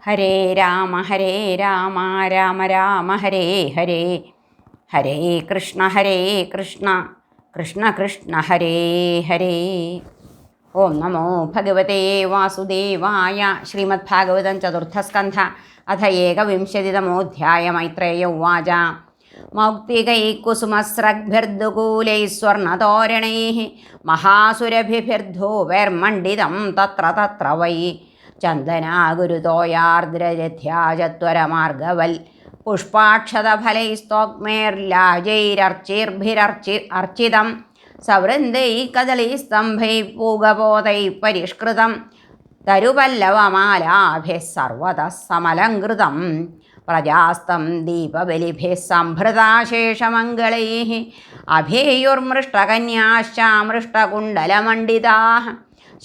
ഹരേ രാമ രാമ രാമ ഹരേ ഹരേ, ഹരേ കൃഷ്ണ കൃഷ്ണ കൃഷ്ണ ഹരേ ഹരേ. ഓം നമോ ഭഗവതേ വാസുദേവായ. ശ്രീമദ് ഭാഗവതം ചതുർത്ഥസ്കന്ധ അഥ ഏകവിംശതിതമോധ്യായ. മൈത്രേയ ഉവാച. മൗക്തികൈകുസുമസ്രഗ്ഭിർദുകൂലൈः സ്വർണതോരണൈः മഹാസുരഭിർധൂപൈർമണ്ഡിതം തത്ര തത്ര വൈ ചന്ദനാഗുരുതോയാർദ്രരഥ്യാചത്വരമാർഗവൽ പുഷ്പാക്ഷതഫലൈസ്തോഗ്മൈർലാജൈരർച്ചിർഭിരർച്ചിതം സവൃന്ദൈः കദളീസ്തംഭൈः പൂഗപോതൈः പരിഷ്കൃതം തരുപല്ലവമാലാഭിः സർവതഃ സമലങ്കൃതം പ്രജാസ്തം ദീപബലിഭിः സംഭൃതാശേഷമംഗളൈः അഭേയുർമൃഷ്ടകന്യാശ്ചാമൃഷ്ടകുണ്ടലമണ്ഡിതാः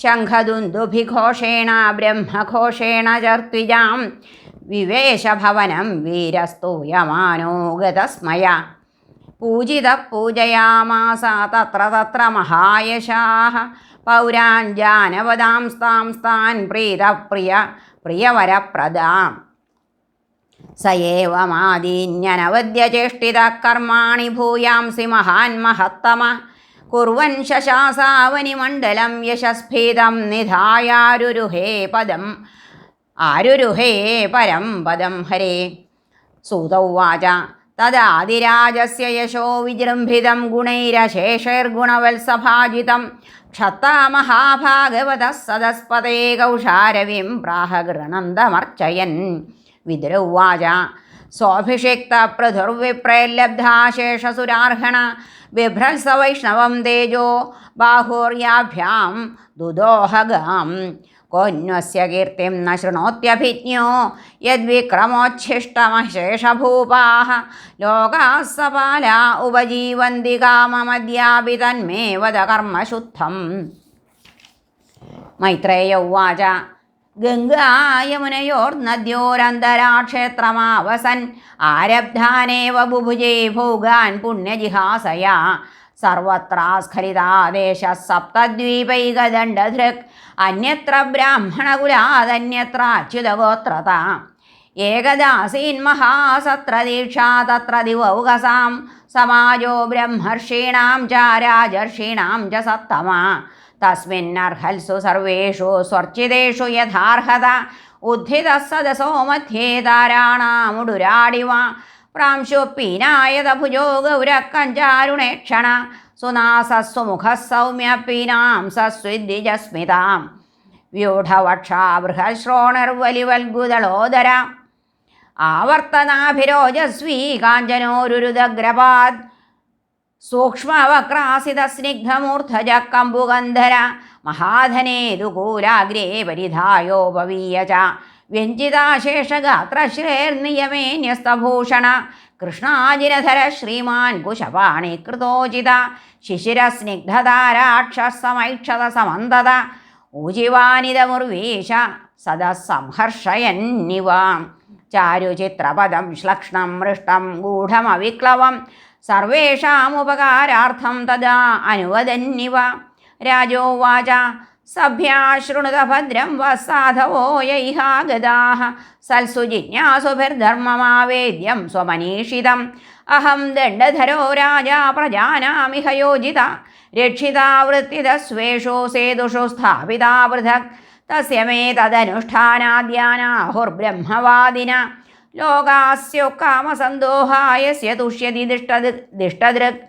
ശംഖദുന്ദുഭിഘോഷേണ ബ്രഹ്മഘോഷേണ ചർത്വിജാം വിവേശഭവനം വീരസ്തൂയമാനോ ഗതസ്മയ പൂജിതഃ പൂജയാമാസ തത്ര തത്ര മഹായശാഃ പൗരാൻ ജാനപദാംസ്താൻ പ്രിയവരപ്രദാം സ ഏവമാദീന്യനവദ്യചേഷ്ടിതഃ കർമാണി ഭൂയാംസി മഹാൻ മഹത്തമ കുർവൻ ശശാസാവനിമണ്ഡലം യശസ്ഫീതം നിധായാരുരുഹേ പരം പദം ഹരേ. സൂത ഉവാച. തദാദിരാജസ്യ യശോ വിജൃംഭിതം ഗുണൈരശേഷൈർഗുണവത്സഭാജിതം ക്ഷത്താ മഹാഭാഗവതഃ സദസ്പതേ കൗഷാരവിം പ്രാഹ ഗൃണന്തമർച്ചയൻ. വിദുര ഉവാച. സ്വാഭിഷിക്ത പൃഥുർവിപ്രൈർലബ്ധാശേഷസുരാർഹണ ബിഭ്രത്സ വൈഷ്ണവം തേജോ ബാഹുര്യാഭ്യാം ദുദോഹഗാം കോന്വസ്യ കീർത്തിം ന ശൃണോത്യഭിജ്ഞോ യദ്വിക്രമോച്ഛിഷ്ടമശേഷഭൂപാഃ ലോകാഃ സപാലാ ഉപജീവന്തി കാമമദ്യാപി തന്മേ വദ കർമ്മശുദ്ധം. മൈത്രേയ ഉവാച. ഗംഗായമുനയോർനദ്യോരന്തരാക്ഷേത്രമാവസൻ ആരബ്ധാനേവ ബുഭുജേ ഭോഗാൻ പുണ്യജിഹാസയാ സർവത്രാസ്ഖലിതാദേശഃ സപ്തദ്വീപൈകദണ്ഡധൃക് അന്യത്ര ബ്രാഹ്മണകുലാദന്യത്ര അച്യുതഗോത്രത ഏകദാസീന്മഹാസത്രദീക്ഷാ തത്ര ദിവൗകസാം സമാജോ ബ്രഹ്മർഷീണാം ച രാജർഷീണാം ച സത്തമ തസ്മിന്നർഹൽസു സർവേഷു സ്വർച്ചിതേഷു യഥാർഹത ഉദ്ധിതഃ സദസോ മധ്യേ താരാണാമുടുരാടിവ പ്രാംശു പീനായതഭുജോ ഗൗരക്കഞ്ചാരുണേക്ഷണ സുനാസസ്സുമുഖഃ സൗമ്യ പീനാം സസ്വിദ്വിജസ്മിതാം വ്യൂഢവക്ഷാ ബൃഹശ്രോണിർവലിവൽഗുദളോദര ആവർത്തനാഭിരോജസ്വീ കാഞ്ചനോരുരുദഗ്രപാദ് സൂക്ഷ്മവക്രാസിതസ്നിഗ്ധമൂർധജ കമ്പുഗന്ധര മഹാധനേതുകൂലാഗ്രേ പരിധായോപവീയ ച വ്യഞ്ജിതാശേഷഗാത്രശ്രേർനിയമേന്യസ്തഭൂഷണ കൃഷ്ണാജിനധര ശ്രീമാൻ കുശപാണികൃതോചിത ശിശിരസ്നിഗ്ധതാരാക്ഷസമൈക്ഷത സമന്തത ഊജിവാനിതമുർവീശ സദസംഹർഷയന്നിവ ചാരുചിത്രപദം ശ്ലക്ഷ്ണം മൃഷ്ടം ഗൂഢമവിക്ലവം സർവേഷാമുപകാരാർത്ഥം തദാ അനുവദന്നിവ. രാജോവാച. സഭ്യാ ശൃണുത ഭദ്രം വസാധവോ യൈഹാഗതാഃ സൽസു ജിജ്ഞാസുഭിർധർമ്മമാവേദ്യം സ്വമനീഷിതം അഹം ദണ്ഡധരോ രാജാ പ്രജാനാമിഹ യോജിത രക്ഷിതാ വൃത്തിതസ്വേഷു സേതുഷു സ്ഥാപിതാ പൃഥക് തസ്യ മേ തദനുഷ്ഠാനാദ്യാനാഹുർബ്രഹ്മവാദിന ലോകാസ്യോ കാമസന്തോഹായസ്യ തുഷ്യതി ദിഷ്ടദൃക്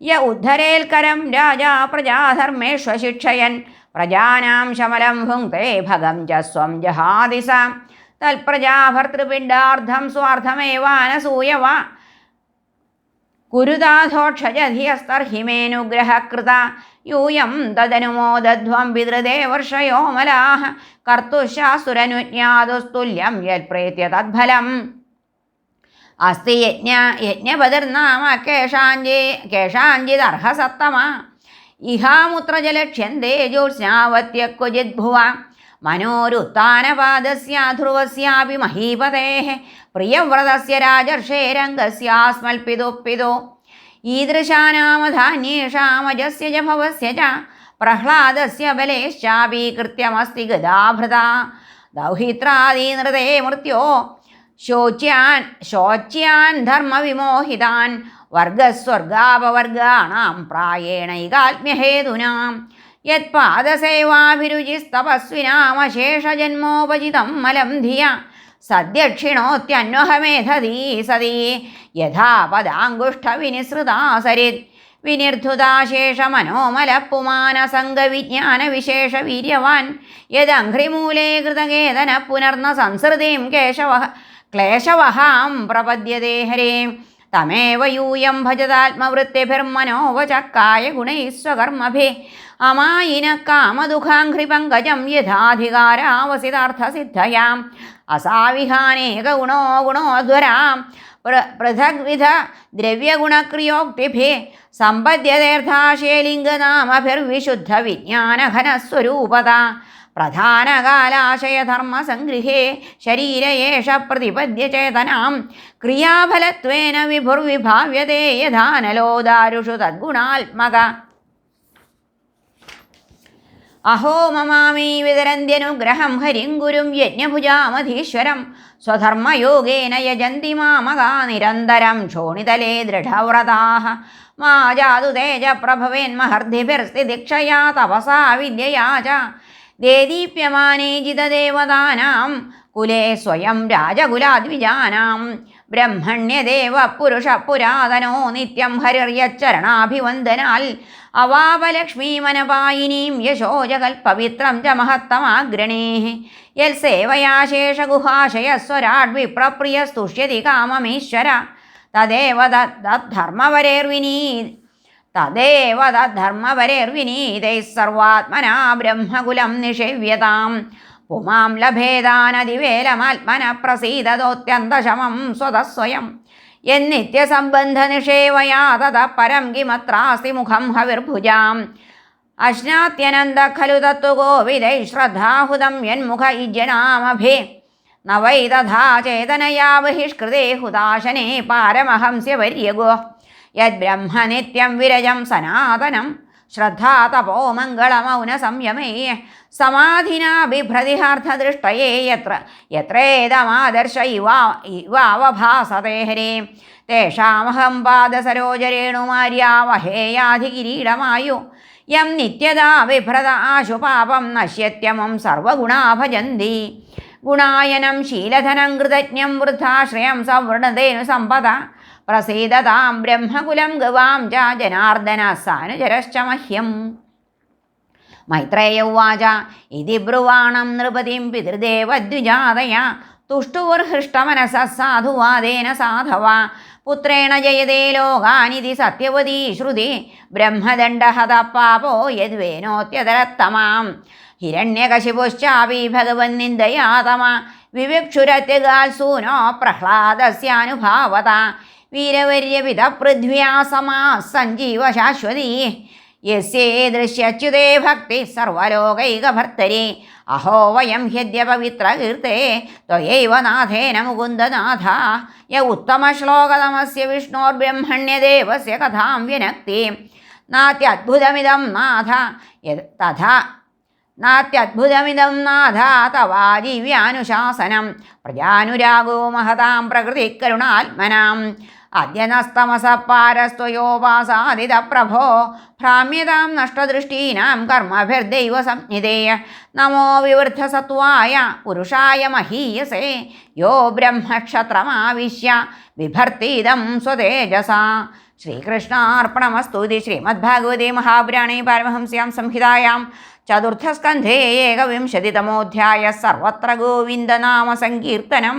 യ ഉദ്ധരേൽക്കരം രാജാ പ്രജാധർമ്മേഷ്വശിക്ഷയൻ പ്രജാനാം ശമലം ഭുങ്ക്തേ ഭഗം ച സ്വം ജഹാതി സ തൽപ്രജാഭർതൃപിണ്ഡാർത്ഥം സ്വാർത്ഥമേവാനസൂയവ കുരുതാധോക്ഷജധിയസ്തർഹി മേനുഗ്രഹകൃത യൂയം തദനുമോദധ്വം പിതൃദേവർഷയോമലാഃ കർത്തുശാസുരനുജ്ഞാതുസ്തുല്യം യൽപ്രേത്യ തദ്ഫലം അസ്തി യജ്ഞപതിർനാമ കേഷാഞ്ചിദർഹസത്തമ ഇഹാമുത്രജലക്ഷ്യന്തേ ജ്യോത്സ്നാവത്യ ക്വചിദ്ഭുവ മനോരുത്ഥാനപാദസ്യ ധ്രുവസ്യാപി മഹീപതേഃ പ്രിയവ്രതസ്യ രാജർഷേരംഗസ്യാസ്മൽപിതുഃ ഈദൃശാനാമധാന്യേഷാമജസ്യ ച ഭവസ്യ ച പ്രഹ്ലാദസ്യ ബലേശ്ചാപി കൃത്യമസ്തി ഗദാഭൃത ദൗഹിത്രാദീനൃതേ മൃത്യോ ശോച്യാൻ ധർമ്മവിമോഹിതാൻ വർഗസ്വർഗാപവർഗാണാം പ്രായേണൈകാത്മ്യഹേതുനാം യത്പാദസേവാഭിരുചിസ്തപസ്വിനാമശേഷജന്മോപജിതം മലം ധിയ സദ്യക്ഷിണോത്യന്വഹമേധതീ സതീ യഥാ പദാങ്കുഷ്ഠവിനിസൃതാ സരിത് വിനിർധുതാശേഷമനോമലപ്പുമാനസംഗവിജ്ഞാനവിശേഷവീര്യവാൻ യദഘ്രിമൂലേ കൃതകേതന പുനർന്ന സംസൃതിം ക്ലേശവഹാം പ്രപദ്യതേ ഹരേ തമേവ യൂയം ഭജതാത്മവൃത്തിഭിർമനോവചക്കായ ഗുണൈസ്വകർമ്മഭി അമായിന കാമദുഃഖാഘ്രിപങ്കജം യഥാധികാരാവസിതാർത്ഥസിദ്ധയാം അസാവിഹാനേക ഗുണോദ്വരാം പൃഥഗ്വിധ ദ്രവ്യഗുണക്രിയോക്തിഭി സമ്പദ്യതേർത്ഥാശയലിംഗനാമഭിർവിശുദ്ധ വിജ്ഞാനഘനസ്വരൂപത പ്രധാനകാലാശയധർമ്മസംഗൃഹേ ശരീരയേഷ പ്രതിപദ്യചേതനാം ക്രിയാഫലത്വേന വിഭുർവിഭാവ്യതേ യഥാനലോ ദാരുഷു തദ്ഗുണാത്മക അഹോ മമാമീ വിതരന്ത്യനുഗ്രഹം ഹരിം ഗുരും യജ്ഞഭുജാമധീശ്വരം സ്വധർമ്മയോഗേന യജന്തി മാമകാ നിരന്തരം ക്ഷോണിതലേ ദൃഢവ്രതാഃ മാ ജാതു തേജപ്രഭവേന്മഹർദ്ദിഭിർസ്ഥിതിക്ഷയാ തപസാ വിദ്യയാ ച ദേദീപ്യമാനേ ജിതദേവതാനാം കുലേ സ്വയം രാജകുലാദ്വിജാനാം ബ്രഹ്മണ്യദേവ പുരുഷ പുരാതനോ നിത്യം ഹരിർയച്ചരണാഭിവന്ദനാൽ അവാപലക്ഷ്മീമനപായിനീം യശോജകൽപവിത്രം ച മഹത്തമാഗ്രണേഃ യൽസേവയാശേഷഗുഹാശയസ്വരാഡ്വിപ്രപ്രിയസ്തുഷ്യതി കാമമീശ്വര തദേവ തദ്ധർമ്മവരേർവിനീതൈः സർവാത്മനാ ബ്രഹ്മകുലം നിഷേവ്യതാം പുമാം ലഭേദാനതിവേലമാത്മന പ്രസീദതോത്യന്തശമം സ്വതസ്വയം യന്നിത്യസംബന്ധനിഷേവയാ തതഃ പരം കിമത്രാസ്തി മുഖം ഹവിർഭുജാം അശ്നാത്യനന്ദ ഖലു തത്വഗോവിദൈः ശ്രദ്ധാഹുതം യന്മുഖ ഇജ്ജനാമഭി ന വൈ തഥാ ചേതനയാ ബഹിഷ്കൃതേ ഹുതാശനേ പാരമഹംസ്യപര്യഗോ യദ്ബ്രഹ്മ നിത്യം വിരജം സനാതനം ശ്രദ്ധാ തപോ മംഗളമൗന സംയമേ സമാധിനാ ബിഭ്രതിഹാർത്ഥദൃഷ്ടയേ യത്രേദമാദർശ ഇവാവഭാസതേ ഹരേ തേഷാമഹം പാദസരോജരേണുമാര്യാവഹേയാധികിരീടമായു യം നിത്യദാ വിഭ്രത ആശു പാപം നശ്യത്യമം സർവഗുണാ ഭജന്തി ഗുണായനം ശീലധനം കൃതജ്ഞം വൃദ്ധാശ്രയം സവൃണതേനു സമ്പദ പ്രസീദതാം ബ്രഹ്മകുലം ഗവാം ച ജനാർദ്ദന സാനുചരശ്ച മഹ്യം മൈത്രേയ ഉവാച ഇതി ബ്രുവാണം നൃപതിം പിതൃദേവദ്വിജാതയ തുഷ്ടുർഹൃഷ്ടമനസഃ സാധുവാദേന സാധവ പുത്രേണ ജയതേ ലോകാനിതി സത്യവതീ ശ്രുതി ബ്രഹ്മദണ്ഡഹത പാപോ യദ്വേനോത്യതരത്തമാം ഹിരണ്യകശിപുശ്ചാപി ഭഗവന്നിന്ദയാ തമ വിവിക്ഷുരത്യഗാൽ സൂനോ പ്രഹ്ലാദസ്യാനുഭാവത വീരവര്യപിത പൃഥ്വ്യാ സമാ സഞ്ജീവ ശാശ്വതീ യസ്യേദൃശ്യച്യുതേ ഭക്തി സർവലോകൈകഭർത്തരി അഹോ വയം ഹ്യദ്യപവിത്രകീർത്തേ ത്വയൈവ നാഥേന മുകുന്ദനാഥ യ ഉത്തമശ്ലോകതമസ്യ വിഷ്ണോർബ്രഹ്മണ്യദേവസ്യ കഥാം വ്യനക്തി നാത്യദ്ഭുതമിദം നാഥ തഥാ നാത്യദ്ഭുതമിദം നാഥ തവാജീവ്യാനുശാസനം പ്രജാനുരാഗോ മഹതാം പ്രകൃതികരുണാത്മനാം അദ്യനസ്തമസ പാരസ്ത്വയോപാസാദിത പ്രഭോ ഭ്രാമ്യതാം നഷ്ടദൃഷ്ടീനാം കർമ്മഭിർദൈവ സംജ്ഞിതേ നമോ വിവൃദ്ധസത്വായ പുരുഷായ മഹീയസേ യോ ബ്രഹ്മക്ഷത്രമാവിശ്യ ബിഭർത്തിദം സ്വതേജസാ ശ്രീകൃഷ്ണാർപ്പണമസ്തു. ശ്രീമദ്ഭാഗവതേ മഹാപുരാണേ പാരമഹംസ്യാം സംഹിതായാം ചതുർത്ഥസ്കന്ധേ ഏകവിംശതിതമോധ്യായ സർവത്ര ഗോവിന്ദനാമസങ്കീർത്തനം.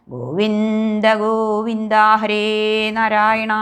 ഗോവിന്ദ ഗോവിന്ദ ഹരേ നാരായണ.